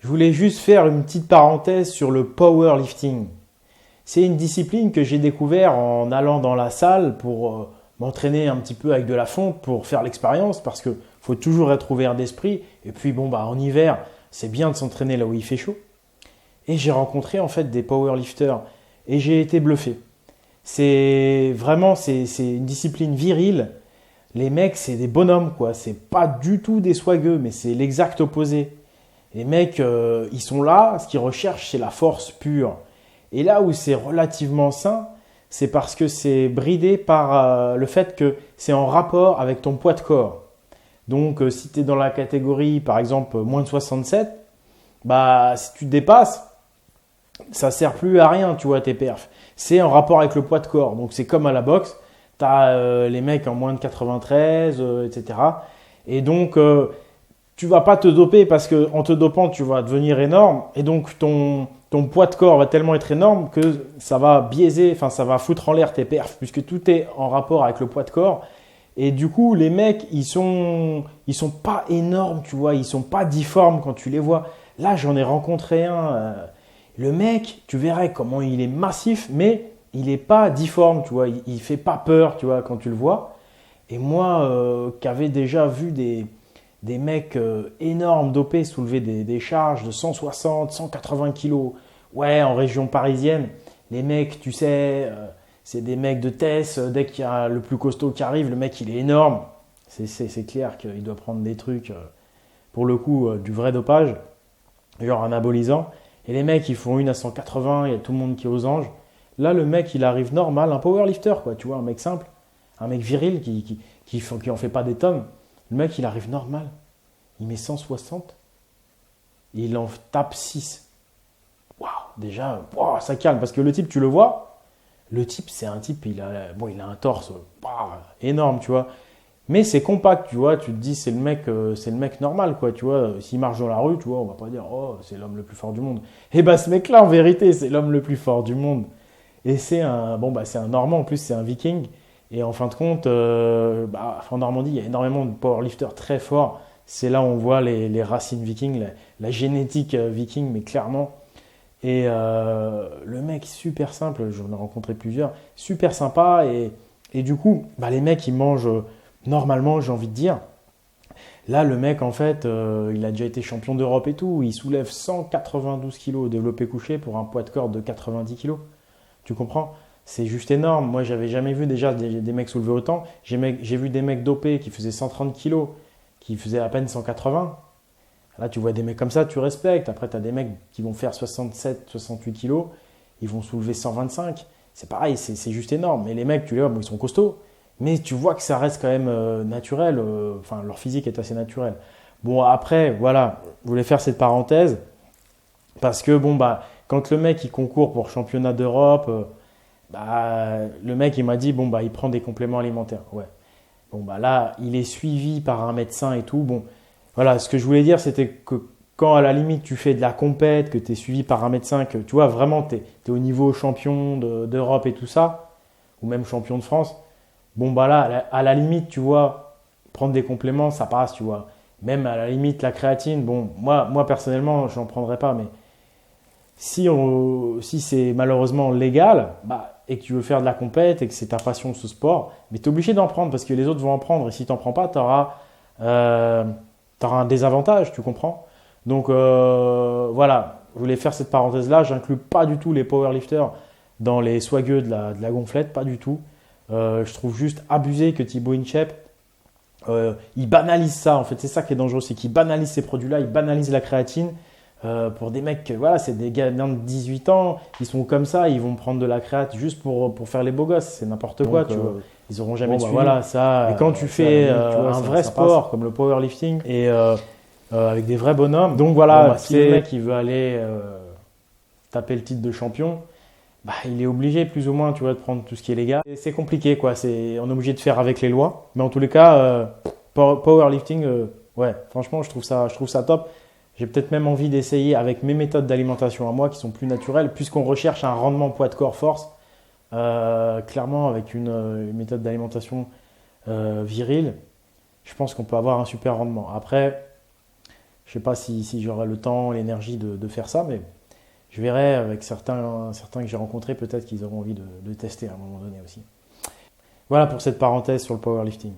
voulais juste faire une petite parenthèse sur le powerlifting. C'est une discipline que j'ai découvert en allant dans la salle pour m'entraîner un petit peu avec de la fonte pour faire l'expérience parce que faut toujours être ouvert d'esprit. Et puis en hiver, c'est bien de s'entraîner là où il fait chaud. Et j'ai rencontré en fait des powerlifters et j'ai été bluffé. C'est une discipline virile. Les mecs, c'est des bonhommes quoi. C'est pas du tout des swagueux, mais c'est l'exact opposé. Les mecs, ils sont là. Ce qu'ils recherchent, c'est la force pure. Et là où c'est relativement sain, c'est parce que c'est bridé par le fait que c'est en rapport avec ton poids de corps. Donc, si tu es dans la catégorie, par exemple, moins de 67, si tu te dépasses, ça sert plus à rien, tu vois, tes perfs. C'est en rapport avec le poids de corps. Donc, c'est comme à la boxe. Tu as les mecs en moins de 93, etc. Et donc, tu vas pas te doper parce qu'en te dopant, tu vas devenir énorme. Et donc, ton poids de corps va tellement être énorme que ça va biaiser, ça va foutre en l'air tes perfs puisque tout est en rapport avec le poids de corps. Et du coup, les mecs, ils sont pas énormes, tu vois, ils sont pas difformes quand tu les vois. Là, j'en ai rencontré un. Le mec, tu verrais comment il est massif, mais il n'est pas difforme, tu vois. Il fait pas peur, tu vois, quand tu le vois. Et moi, qui avais déjà vu des mecs énormes dopés soulever des charges de 160, 180 kilos. Ouais, en région parisienne, les mecs, tu sais, c'est des mecs de Tess. Dès qu'il y a le plus costaud qui arrive, le mec, il est énorme. C'est clair qu'il doit prendre des trucs, pour le coup, du vrai dopage, genre anabolisant. Et les mecs, ils font une à 180, il y a tout le monde qui est aux anges. Là, le mec, il arrive normal, un powerlifter, quoi, tu vois, un mec simple, un mec viril qui en fait pas des tonnes. Le mec, il arrive normal. Il met 160 et il en tape 6. Waouh, déjà, waouh, ça calme. Parce que le type, tu le vois, le type, c'est un type, il a un torse énorme, tu vois. Mais c'est compact, tu vois. Tu te dis, c'est le mec normal, quoi, tu vois. S'il marche dans la rue, tu vois, on va pas dire, oh, c'est l'homme le plus fort du monde. Et ce mec-là, en vérité, c'est l'homme le plus fort du monde. Et c'est c'est un Normand, en plus, c'est un Viking. Et en fin de compte, en Normandie, il y a énormément de powerlifters très forts. C'est là où on voit les racines vikings, la génétique viking, mais clairement. Et le mec, super simple, j'en ai rencontré plusieurs, super sympa. Et du coup, les mecs, ils mangent normalement, j'ai envie de dire. Là, le mec, en fait, il a déjà été champion d'Europe et tout. Il soulève 192 kilos au développé couché pour un poids de corps de 90 kilos. Tu comprends? C'est juste énorme. Moi, j'avais jamais vu déjà des mecs soulever autant. J'ai vu des mecs dopés qui faisaient 130 kilos, qui faisaient à peine 180. Là, tu vois des mecs comme ça, tu respectes. Après, tu as des mecs qui vont faire 67, 68 kilos, ils vont soulever 125. C'est pareil, c'est juste énorme. Et les mecs, tu les vois, ils sont costauds. Mais tu vois que ça reste quand même naturel. Leur physique est assez naturel. Bon, après, voilà, je voulais faire cette parenthèse. Parce que, quand le mec, il concourt pour championnat d'Europe, le mec, il m'a dit, il prend des compléments alimentaires. Ouais. Là, il est suivi par un médecin et tout. Bon, voilà, ce que je voulais dire, c'était que quand à la limite tu fais de la compète, que tu es suivi par un médecin, que tu vois vraiment tu es au niveau champion d'Europe et tout ça, ou même champion de France, là, à la limite, tu vois, prendre des compléments, ça passe, tu vois. Même à la limite, la créatine, moi personnellement, je n'en prendrais pas, mais si c'est malheureusement légal, et que tu veux faire de la compète et que c'est ta passion ce sport, mais tu es obligé d'en prendre parce que les autres vont en prendre. Et si tu n'en prends pas, tu auras un désavantage, tu comprends? Donc voilà, je voulais faire cette parenthèse-là. J'inclus pas du tout les powerlifters dans les swagueux de la gonflette, pas du tout. Je trouve juste abusé que Thibaut Inchep, il banalise ça. En fait, c'est ça qui est dangereux, c'est qu'il banalise ces produits-là, il banalise la créatine. Pour des mecs, voilà, c'est des gars de 18 ans, ils sont comme ça, ils vont prendre de la créate juste pour faire les beaux gosses, c'est n'importe quoi, tu vois. Ils auront jamais de suivi. Voilà, ça, et quand tu fais tu vois, un ça, vrai ça sport passe. comme le powerlifting et avec des vrais bonhommes, donc voilà, si le mec il veut aller taper le titre de champion, il est obligé plus ou moins, tu vois, de prendre tout ce qui est légal. Et c'est compliqué, quoi. On est obligé de faire avec les lois, mais en tous les cas, powerlifting, ouais, franchement, je trouve ça top. J'ai peut-être même envie d'essayer avec mes méthodes d'alimentation à moi qui sont plus naturelles, puisqu'on recherche un rendement poids de corps force. Clairement, avec une méthode d'alimentation virile, je pense qu'on peut avoir un super rendement. Après, Je sais pas si j'aurai le temps, l'énergie de faire ça, mais je verrai avec certains que j'ai rencontrés, peut-être qu'ils auront envie de tester à un moment donné aussi. Voilà pour cette parenthèse sur le powerlifting.